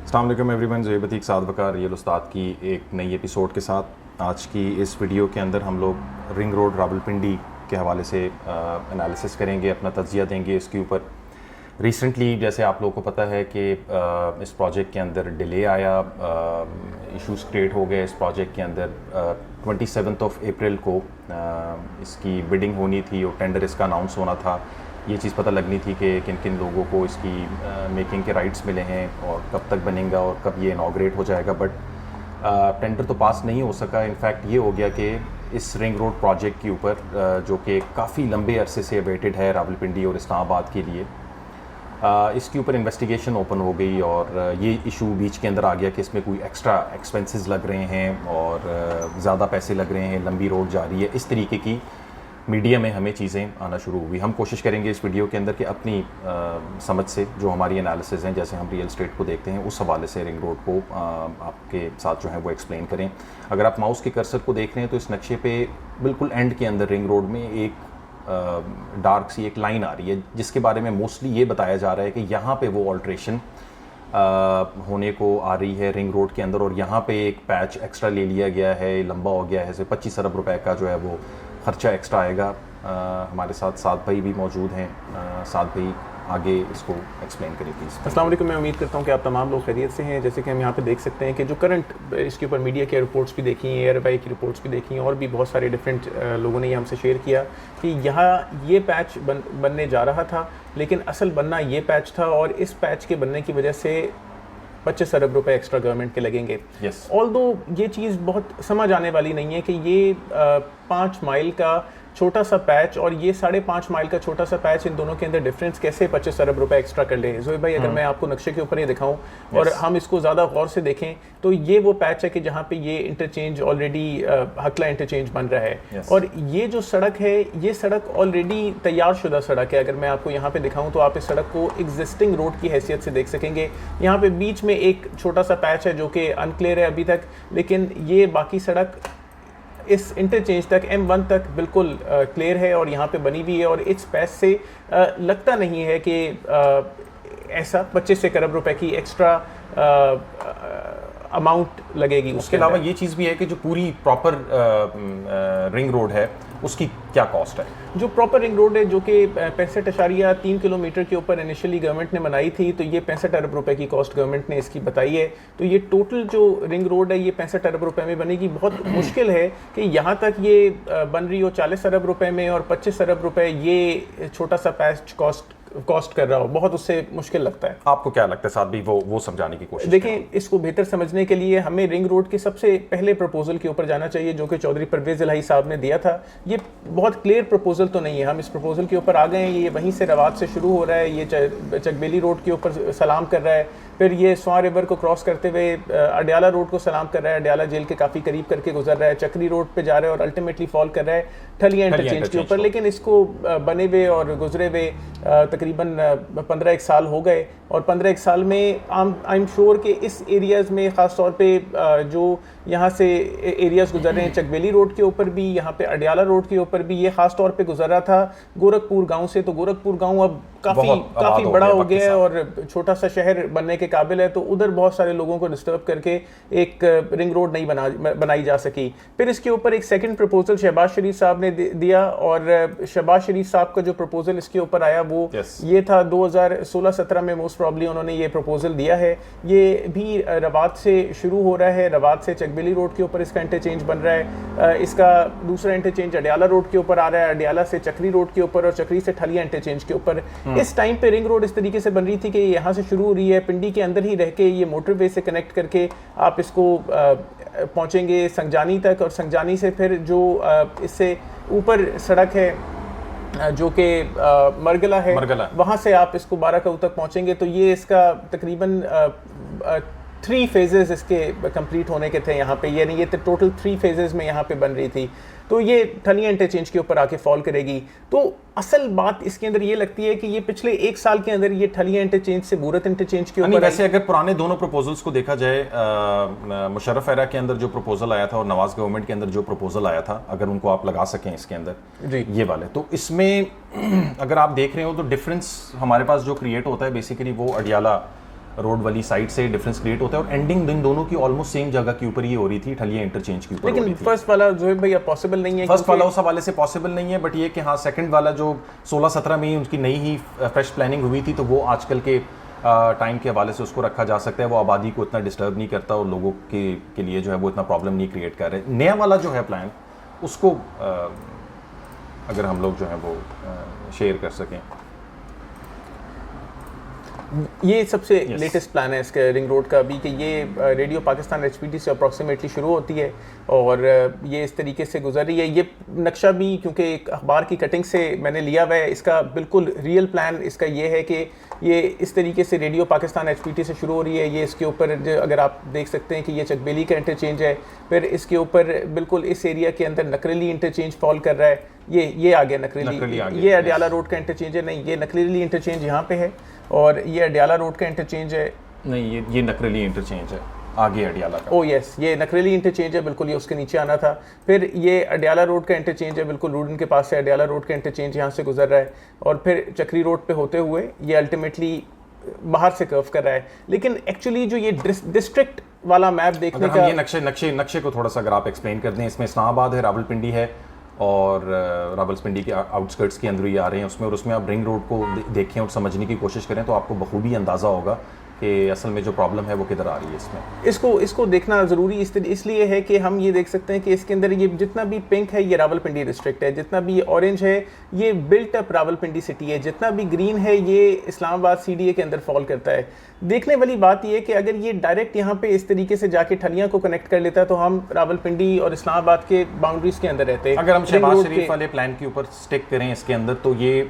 अस्सलाम वालेकुम एवरीवन, ज़ोहैब अतीक साद बकार रियल उस्ताद की एक नई एपिसोड के साथ आज की इस वीडियो के अंदर हम लोग रिंग रोड रावलपिंडी के हवाले से एनालिसिस करेंगे, अपना तज्जिया देंगे इसके ऊपर। रिसेंटली जैसे आप लोगों को पता है कि इस प्रोजेक्ट के अंदर डिले आया, इश्यूज क्रिएट हो गए। इस प्रोजेक्ट के अंदर 27 अप्रैल को इसकी बिडिंग होनी थी और टेंडर इसका अनाउंस होना था। ये चीज़ पता लगनी थी कि किन किन लोगों को इसकी मेकिंग के राइट्स मिले हैं और कब तक बनेगा और कब ये इनॉग्रेट हो जाएगा। बट टेंडर तो पास नहीं हो सका। इनफैक्ट ये हो गया कि इस रिंग रोड प्रोजेक्ट के ऊपर जो कि काफ़ी लंबे अरसे से अवेटेड है रावलपिंडी और इस्लामाबाद के लिए, इसके ऊपर इन्वेस्टिगेशन ओपन हो गई और ये इशू बीच के अंदर आ गया कि इसमें कोई एक्स्ट्रा एक्सपेंसेस लग रहे हैं और ज़्यादा पैसे लग रहे हैं, लंबी रोड जा रही है। इस तरीके की मीडिया में हमें चीज़ें आना शुरू हुई। हम कोशिश करेंगे इस वीडियो के अंदर कि अपनी समझ से जो हमारी एनालिसिस हैं, जैसे हम रियल एस्टेट को देखते हैं, उस हवाले से रिंग रोड को आपके साथ जो है वो एक्सप्लेन करें। अगर आप माउस के कर्सर को देख रहे हैं तो इस नक्शे पे बिल्कुल एंड के अंदर रिंग रोड में एक डार्क सी एक लाइन आ रही है, जिसके बारे में मोस्टली ये बताया जा रहा है कि यहाँ पे वो ऑल्ट्रेशन होने को आ रही है रिंग रोड के अंदर और यहाँ पे एक पैच एक्स्ट्रा ले लिया गया है, लंबा हो गया है। जैसे 25 अरब रुपए का जो है वो खर्चा एक्स्ट्रा आएगा। हमारे साथ साद भाई भी मौजूद हैं। साद भाई आगे इसको एक्सप्लेन करें प्लीज़। अस्सलाम वालेकुम। मैं उम्मीद करता हूँ कि आप तमाम लोग खैरियत से हैं। जैसे कि हम यहाँ पे देख सकते हैं कि जो करंट इसके ऊपर मीडिया के रिपोर्ट्स भी देखी हैं, ARFI की रिपोर्ट्स भी देखी हैं और भी बहुत सारे डिफरेंट लोगों ने ये हमसे शेयर किया कि यहाँ ये पैच बनने जा रहा था, लेकिन असल बनना ये पैच था और इस पैच के बनने की वजह से 25 अरब रुपए एक्स्ट्रा गवर्नमेंट के लगेंगे। ऑल्दो ये चीज़ बहुत समझ आने वाली नहीं है कि ये 5 माइल का छोटा सा पैच और ये 5.5 माइल का छोटा सा पैच, इन दोनों के अंदर डिफरेंस कैसे 25 अरब रुपए एक्स्ट्रा कर ले। ज़ोहैब भाई, अगर मैं आपको नक्शे के ऊपर ये दिखाऊं और हम इसको ज़्यादा गौर से देखें तो ये वो पैच है कि जहाँ पे ये इंटरचेंज ऑलरेडी हकला इंटरचेंज बन रहा है और ये जो सड़क है, ये सड़क ऑलरेडी तैयार शुदा सड़क है। अगर मैं आपको यहाँ पे दिखाऊं तो आप इस सड़क को एग्जिस्टिंग रोड की हैसियत से देख सकेंगे। यहाँ पे बीच में एक छोटा सा पैच है जो कि अनक्लियर है अभी तक, लेकिन ये बाकी सड़क इस इंटरचेंज तक M1 तक बिल्कुल क्लियर है और यहाँ पे बनी हुई है और इस पैच से लगता नहीं है कि ऐसा 25 अरब रुपए की एक्स्ट्रा अमाउंट लगेगी। उसके अलावा ये चीज़ भी है कि जो पूरी प्रॉपर रिंग रोड है उसकी क्या कॉस्ट है? जो प्रॉपर रिंग रोड है जो कि 65.3 किलोमीटर के ऊपर इनिशियली गवर्नमेंट ने बनाई थी, तो ये 65 अरब रुपए की कॉस्ट गवर्नमेंट ने इसकी बताई है। तो ये टोटल जो रिंग रोड है ये 65 अरब रुपए में बनेगी। बहुत मुश्किल है कि यहाँ तक ये बन रही हो 40 अरब रुपए में और 25 अरब रुपए ये छोटा सा पैच कॉस्ट कर रहा हो, बहुत उससे मुश्किल लगता है। आपको क्या लगता है साथ भी वो समझाने की कोशिश? देखें, इसको बेहतर समझने के लिए हमें रिंग रोड के सबसे पहले प्रपोजल के ऊपर जाना चाहिए जो कि चौधरी परवेज इलाही साहब ने दिया था। ये बहुत क्लियर प्रपोजल तो नहीं है, हम इस प्रपोजल के ऊपर आ गए हैं। ये वहीं से रवात से शुरू हो रहा है, ये चकबेली रोड के ऊपर सलाम कर रहा है, फिर ये स्वां रिवर को क्रॉस करते हुए अडयाला रोड को सलाम कर रहा है, अडयाला जेल के काफ़ी करीब करके गुजर रहा है, चक्री रोड पे जा रहा है और अल्टीमेटली फॉल कर रहा है ठलिया इंटरचेंज के ऊपर। लेकिन इसको बने हुए और गुजरे हुए तकरीबन 15 साल हो गए और 15 साल में आई एम श्योर कि इस एरियाज़ में ख़ास तौर पे जो यहाँ से एरियाज़ गुजर रहे हैं, चकबेली रोड के ऊपर भी, यहाँ पे अडयाला रोड के ऊपर भी, ये ख़ास तौर पे गुजर रहा था गोरखपुर गांव से। तो गोरखपुर गांव अब काफ़ी बड़ा हो गया है और छोटा सा शहर बनने के काबिल है, तो उधर बहुत सारे लोगों को डिस्टर्ब करके एक रिंग रोड नहीं बनाई जा सकी। फिर इसके ऊपर एक सेकंड प्रपोजल शहबाज शरीफ साहब ने दिया और शहबाज शरीफ साहब का जो प्रपोजल इसके ऊपर आया वो ये था 2016-17 में मोस्ट प्रॉब्ली उन्होंने ये प्रपोजल दिया है। ये भी रवात से शुरू हो रहा है, रवात से चकबेली रोड के ऊपर इसका इंटरचेंज बन रहा है। इसका दूसरा इंटरचेंज अडयाला रोड के ऊपर आ रहा है, अडयाला से चक्री रोड के ऊपर और चक्री से ठलिया इंटरचेंज के ऊपर। इस टाइम पे रिंग रोड इस तरीके से बन रही थी कि यहाँ से शुरू हो रही है, पिंडी के अंदर ही रह के ये मोटरवे से कनेक्ट करके आप इसको पहुँचेंगे संगजानी तक और संगजानी से फिर जो इससे ऊपर सड़क है जो कि मरगला है, वहाँ से आप इसको बाराकाऊ तक पहुँचेंगे। तो ये इसका तकरीबन 3 फेजेस इसके कंप्लीट होने के थे यहाँ पे, यानी ये टोटल 3 फेजेस में यहाँ पे बन रही थी। तो ये ठलिया इंटरचेंज के ऊपर आके फॉल करेगी। तो असल बात इसके अंदर ये लगती है कि ये पिछले 1 साल के अंदर ये ठलिया इंटरचेंज से बूरत इंटरचेंज के ऊपर। वैसे अगर पुराने दोनों प्रपोजल्स को देखा जाए, मुशर्रफ एरा के अंदर जो प्रपोजल आया था और नवाज गवर्नमेंट के अंदर जो प्रपोजल आया था, अगर उनको आप लगा सकें इसके अंदर जी ये वाले, तो इसमें अगर आप देख रहे हो तो डिफरेंस हमारे पास जो क्रिएट होता है बेसिकली वो अडयाला रोड वाली साइड से डिफरेंस क्रिएट होता है, और एंडिंग दिन दोनों की ऑलमोस्ट सेम जगह के ऊपर ही हो रही थी, ठलिया इंटरचेंज के ऊपर हो रही लेकिन थी। फर्स्ट वाला जो है भैया पॉसिबल नहीं है, फर्स्ट वाला उस हवाले से पॉसिबल नहीं है, बट ये कि हाँ सेकंड वाला जो 16-17 में ही उनकी नई ही फ्रेश प्लानिंग हुई थी, तो वो आजकल के टाइम के हवाले से उसको रखा जा सकता है। वो आबादी को इतना डिस्टर्ब नहीं करता और लोगों के लिए जो है वो इतना प्रॉब्लम नहीं क्रिएट कर रहे। नया वाला जो है प्लान, उसको अगर हम लोग जो है वो शेयर कर सकें। ये सबसे लेटेस्ट प्लान है इसके रिंग रोड का अभी, कि ये रेडियो पाकिस्तान एचपीटी से अप्रॉक्सीमेटली शुरू होती है और ये इस तरीके से गुजर रही है। ये नक्शा भी क्योंकि एक अखबार की कटिंग से मैंने लिया हुआ है, इसका बिल्कुल रियल प्लान इसका ये है कि ये इस तरीके से रेडियो पाकिस्तान एचपीटी से शुरू हो रही है। ये इसके ऊपर अगर आप देख सकते हैं कि ये चकबेली का इंटरचेंज है, फिर इसके ऊपर बिल्कुल इस एरिया के अंदर नकरेली इंटरचेंज फॉल कर रहा है। ये आगे नकरेली ये अडियाला रोड का इंटरचेंज है, नहीं ये नकरेली इंटरचेंज यहाँ पे है, और ये अडियाला रोड का इंटरचेंज है। नहीं ये नकरेली इंटरचेंज है, आगे अडियाला का। ओ यस, ये नकरेली इंटरचेंज है, बिल्कुल ये उसके नीचे आना था। फिर ये अडियाला रोड का इंटरचेंज है, बिल्कुल रूडन के पास से अडियाला रोड का इंटरचेंज यहाँ से गुजर रहा है, और फिर चक्री रोड पे होते हुए ये अल्टीमेटली बाहर से कर्व कर रहा है। लेकिन एक्चुअली जो ये डिस्ट्रिक्ट वाला मैप देखने का, ये नक्शे को थोड़ा सा अगर आप एक्सप्लेन कर दें। इसमें इस्लामाबाद है, रावलपिंडी है, और रावलपिंडी के आउटस्कर्ट्स के अंदर ही आ रहे हैं उसमें, और उसमें आप रिंग रोड को देखें और समझने की कोशिश करें तो आपको बखूबी अंदाज़ा होगा कि असल में जो प्रॉब्लम है वो किधर आ रही है। इसमें इसको देखना ज़रूरी इसलिए है कि हम ये देख सकते हैं कि इसके अंदर ये जितना भी पिंक है ये रावलपिंडी डिस्ट्रिक्ट है, जितना भी ऑरेंज है ये बिल्ट अप रावलपिंडी सिटी है, जितना भी ग्रीन है ये इस्लामाबाद सीडीए के अंदर फॉल करता है। देखने वाली बात ये है कि अगर ये डायरेक्ट यहाँ पे इस तरीके से जाके ठलियाँ को कनेक्ट कर लेता है तो हम रावलपिंडी और इस्लामाबाद के बाउंड्रीज के अंदर रहते हैं। अगर हम शहबाज शरीफ वाले प्लान के ऊपर स्टिक करें इसके अंदर, तो ये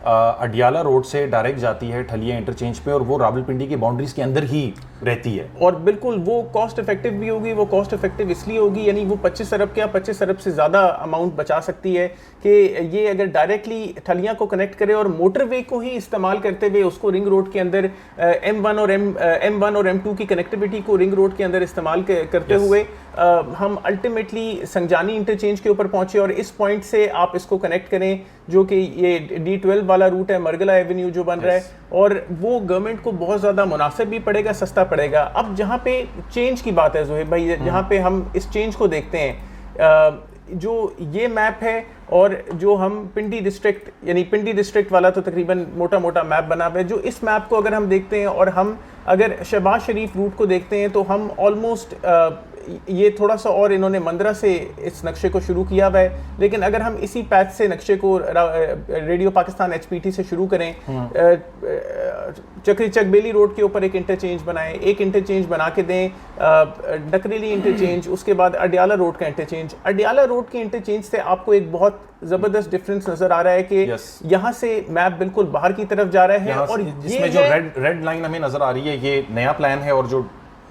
अडियाला रोड से डायरेक्ट जाती है ठलिया इंटरचेंज पे, और वो रावलपिंडी की बाउंड्रीज के अंदर ही रहती है, और बिल्कुल वो कॉस्ट इफेक्टिव भी होगी। वो कॉस्ट इफेक्टिव इसलिए होगी, यानी वो 25 अरब क्या 25 अरब से ज़्यादा अमाउंट बचा सकती है कि ये अगर डायरेक्टली ठलियाँ को कनेक्ट करे और मोटरवे को ही इस्तेमाल करते हुए उसको रिंग रोड के अंदर M1 और M2 की कनेक्टिविटी को रिंग रोड के अंदर इस्तेमाल करते हुए हम अल्टीमेटली संजानी इंटरचेंज के ऊपर पहुंचे, और इस पॉइंट से आप इसको कनेक्ट करें जो कि ये D12 वाला रूट है, मरगला एवेन्यू जो बन रहा है, और वो गवर्नमेंट को बहुत ज़्यादा मुनासिब भी पड़ेगा, सस्ता पड़ेगा। अब जहाँ पे चेंज की बात है ज़ोहेब भाई, जहाँ पे हम इस चेंज को देखते हैं, जो ये मैप है और जो हम पिंडी डिस्ट्रिक्ट, यानी पिंडी डिस्ट्रिक्ट वाला तो तकरीबन मोटा मोटा मैप बना हुआ है, जो इस मैप को अगर हम देखते हैं और हम अगर शहबाज शरीफ रूट को देखते हैं तो हम ऑलमोस्ट ये थोड़ा सा और इन्होंने मंदरा से इस नक्शे को शुरू किया हुआ है, लेकिन अगर हम इसी पैच से नक्शे को रेडियो पाकिस्तान एचपीटी से शुरू करें, चकबेली रोड के ऊपर एक इंटरचेंज बनाएं, एक इंटरचेंज बना के दें, नकरेली इंटरचेंज, उसके बाद अडियाला रोड का इंटरचेंज। अडियाला रोड के इंटरचेंज से आपको एक बहुत ज़बरदस्त डिफरेंस नज़र आ रहा है कि यहाँ से मैप बिल्कुल बाहर की तरफ जा रहा है, और जिसमें जो रेड लाइन हमें नज़र आ रही है ये नया प्लान है, और जो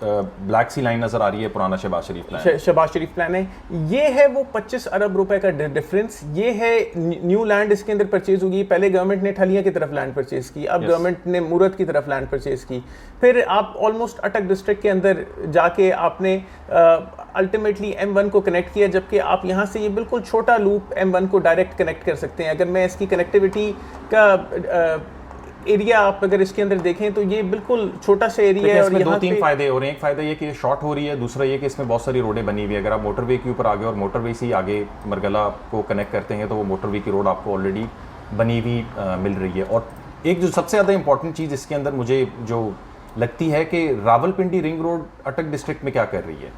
ब्लैक सी लाइन नजर आ रही है पुराना शहबाज शरीफ प्लान। शहबाज शरीफ प्लान है, ये है वो 25 अरब रुपए का डिफरेंस। ये है न्यू लैंड इसके अंदर परचेज होगी। पहले गवर्नमेंट ने ठलिया की तरफ लैंड परचेज की, अब गवर्नमेंट ने मूरत की तरफ लैंड परचेज की। फिर आप ऑलमोस्ट अटक डिस्ट्रिक्ट के अंदर जाके आपने अल्टीमेटली M1 को कनेक्ट किया, जबकि आप यहाँ से ये बिल्कुल छोटा लूप M1 को डायरेक्ट कनेक्ट कर सकते हैं। अगर मैं इसकी कनेक्टिविटी का एरिया आप अगर इसके अंदर देखें तो ये बिल्कुल छोटा सा एरिया है, और इसमें 2-3 फायदे हो रहे हैं। एक फायदा ये कि ये शॉर्ट हो रही है, दूसरा ये कि इसमें बहुत सारी रोडें बनी हुई है। अगर आप मोटरवे के ऊपर आगे और मोटरवे से ही आगे मरगला को कनेक्ट करते हैं तो वो मोटरवे की रोड आपको ऑलरेडी बनी हुई मिल रही है। और एक जो सबसे ज़्यादा इंपॉर्टेंट चीज़ इसके अंदर मुझे जो लगती है कि रावलपिंडी रिंग रोड अटक डिस्ट्रिक्ट में क्या कर रही है।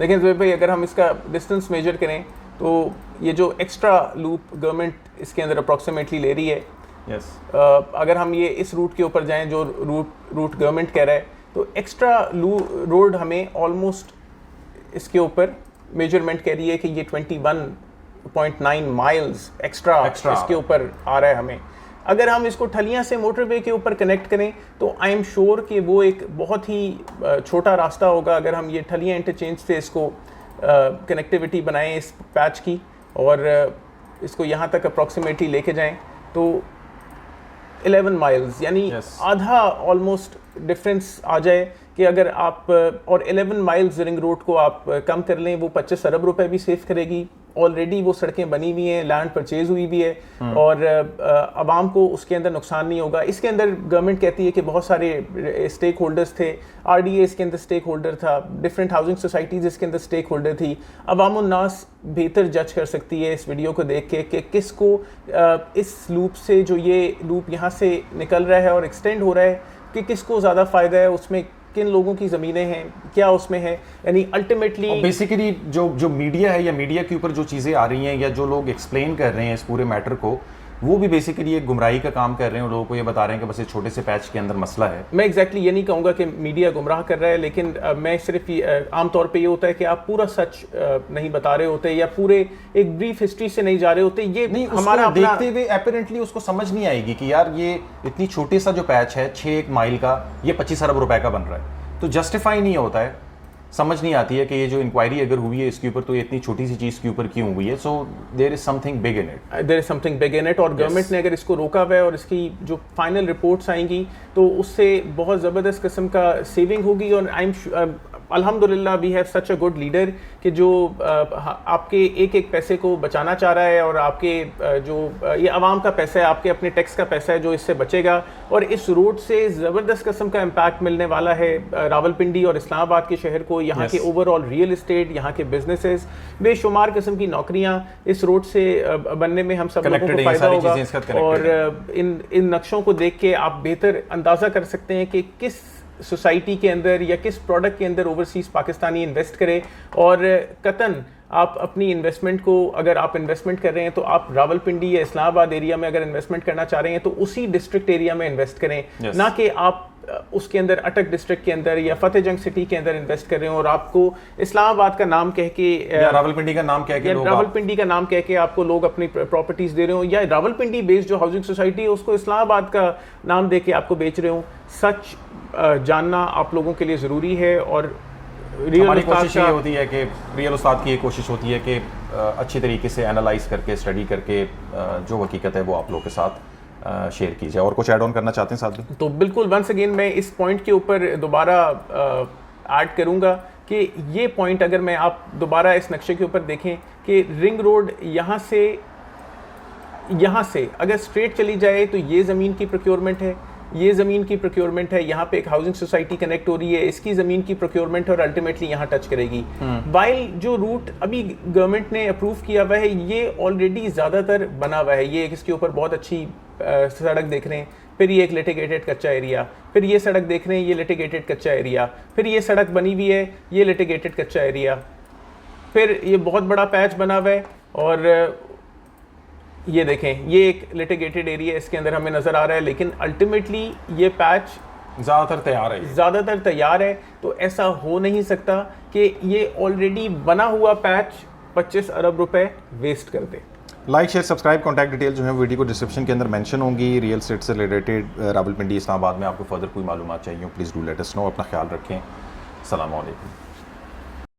लेकिन ज़ोहेब भाई अगर हम इसका डिस्टेंस मेजर करें तो ये जो एक्स्ट्रा लूप गवर्नमेंट इसके अंदर अप्रॉक्सीमेटली ले रही है, अगर हम ये इस रूट के ऊपर जाएं जो रूट गवर्नमेंट कह रहा है, तो एक्स्ट्रा रोड हमें ऑलमोस्ट इसके ऊपर मेजरमेंट कह रही है कि ये 21.9 माइल्स एक्स्ट्रा इसके ऊपर आ रहा है हमें। अगर हम इसको ठलियाँ से मोटरवे के ऊपर कनेक्ट करें तो आई एम श्योर कि वो एक बहुत ही छोटा रास्ता होगा। अगर हम ये ठलियाँ इंटरचेंज से इसको कनेक्टिविटी बनाएं इस पैच की, और इसको यहाँ तक अप्रॉक्सीमेटली लेके जाएं तो 11 माइल्स यानी आधा ऑलमोस्ट डिफरेंस आ जाए कि अगर आप और 11 माइल्स रिंग रोड को आप कम कर लें, वो 25 अरब रुपए भी सेव करेगी ऑलरेडी वो सड़कें बनी हुई हैं, लैंड परचेज हुई भी है और आवाम को उसके अंदर नुकसान नहीं होगा। इसके अंदर गवर्नमेंट कहती है कि बहुत सारे स्टेक होल्डर्स थे, RDA इसके अंदर स्टेक होल्डर था, डिफरेंट हाउसिंग सोसाइटीज़ इसके अंदर स्टेक होल्डर थी। अवाम उन्नास बेहतर जज कर सकती है इस वीडियो को देख के कि किसको इस लूप से, जो ये लूप यहाँ से निकल रहा है और एक्सटेंड हो रहा है, कि किसको ज़्यादा फ़ायदा है, उसमें किन लोगों की ज़मीनें हैं, क्या उसमें है। यानी अल्टीमेटली बेसिकली जो मीडिया है या मीडिया के ऊपर जो चीज़ें आ रही हैं या जो लोग एक्सप्लेन कर रहे हैं इस पूरे मैटर को, वो भी बेसिकली एक गुमराही का काम कर रहे हैं। लोगों को ये बता रहे हैं कि बस एक छोटे से पैच के अंदर मसला है। मैं एग्जैक्टली ये नहीं कहूँगा कि मीडिया गुमराह कर रहा है, लेकिन मैं सिर्फ आमतौर पे ये होता है कि आप पूरा सच नहीं बता रहे होते या पूरे एक ब्रीफ हिस्ट्री से नहीं जा रहे होते। ये नहीं, हमारा देखते हुए एपरेंटली उसको समझ नहीं आएगी कि यार ये इतनी छोटी सा जो पैच है 6 माइल का, ये 25 अरब रुपए का बन रहा है, तो जस्टिफाई नहीं होता है। समझ नहीं आती है कि ये जो इंक्वायरी अगर हुई है इसके ऊपर, तो ये इतनी छोटी सी चीज़ के ऊपर क्यों हुई है। So there is something big in it, there is something big in it. और गवर्नमेंट ने अगर इसको रोका हुआ है और इसकी जो फाइनल रिपोर्ट्स आएंगी तो उससे बहुत ज़बरदस्त किस्म का सेविंग होगी। और आई एम अल्हम्दुलिल्लाह we have such a good leader कि जो आपके एक एक पैसे को बचाना चाह रहा है, और आपके ये आवाम का पैसा है, आपके अपने टैक्स का पैसा है जो इससे बचेगा। और इस रोड से ज़बरदस्त किस्म का इम्पैक्ट मिलने वाला है रावलपिंडी और इस्लामाबाद के शहर को, यहाँ के ओवरऑल रियल इस्टेट, यहाँ के बिजनेसेस, बेशुमार किस्म की नौकरियाँ इस रोड से बनने में हम सब लोगों को फ़ायदा होगा। और इन नक्शों को देख के आप बेहतर अंदाज़ा कर सकते हैं कि किस सोसाइटी के अंदर या किस प्रोडक्ट के अंदर ओवरसीज पाकिस्तानी इन्वेस्ट करे। और कतन आप अपनी इन्वेस्टमेंट को, अगर आप इन्वेस्टमेंट कर रहे हैं तो आप रावलपिंडी या इस्लामाबाद एरिया में अगर इन्वेस्टमेंट करना चाह रहे हैं तो उसी डिस्ट्रिक्ट एरिया में इन्वेस्ट करें, ना कि आप उसके अंदर अटक डिस्ट्रिक्ट के अंदर या फतेह जंग सिटी के अंदर इन्वेस्ट कर रहे हो और आपको इस्लामाबाद का नाम कह के या रावलपिंडी का नाम कह के रावलपिंडी का नाम कह के आपको लोग अपनी प्रॉपर्टीज दे रहे हो, या रावलपिंडी बेस्ड जो हाउसिंग सोसाइटी है उसको इस्लामाबाद का नाम दे के आपको बेच रहे हो। सच जानना आप लोगों के लिए ज़रूरी है। और हमारी कोशिश ये होती है कि रियल उस्ताद की ये कोशिश होती है कि अच्छी तरीके से एनालाइज करके, स्टडी करके जो हकीकत है वो आप लोगों के साथ शेयर की जाए। और कुछ ऐड ऑन करना चाहते हैं साथ में? तो बिल्कुल, वंस अगेन मैं इस पॉइंट के ऊपर दोबारा ऐड करूंगा कि ये पॉइंट अगर मैं आप दोबारा इस नक्शे के ऊपर देखें कि रिंग रोड यहाँ से अगर स्ट्रेट चली जाए तो ये ज़मीन की प्रोक्योरमेंट है, ये ज़मीन की प्रोक्योरमेंट है, यहाँ पे एक हाउसिंग सोसाइटी कनेक्ट हो रही है, इसकी ज़मीन की प्रोक्योरमेंट है और अल्टीमेटली यहाँ टच करेगी। वाइल जो रूट अभी गवर्नमेंट ने अप्रूव किया हुआ है ये ऑलरेडी ज़्यादातर बना हुआ है। ये इसके ऊपर बहुत अच्छी सड़क देख रहे हैं, फिर ये एक लिटिगेटेड कच्चा एरिया, फिर ये सड़क देख रहे हैं, ये लिटिगेटेड कच्चा एरिया, फिर ये सड़क बनी हुई है, ये लिटिगेटेड कच्चा एरिया, फिर ये बहुत बड़ा पैच बना हुआ है। और ये देखें, ये एक लिटिगेटेड एरिया इसके अंदर हमें नज़र आ रहा है, लेकिन अल्टीमेटली ये पैच ज़्यादातर तैयार है। तो ऐसा हो नहीं सकता कि ये ऑलरेडी बना हुआ पैच 25 अरब रुपए वेस्ट कर दे। Like, share, subscribe, contact detail जो है वीडियो को डिस्क्रिप्शन के अंदर मेंशन होंगी। रियल एस्टेट से रिलेटेड रावलपिंडी, इस्लामाबाद में आपको फर्दर कोई मालूमात चाहिए, please do let us know. अपना ख्याल रखें। अस्सलाम वालेकुम।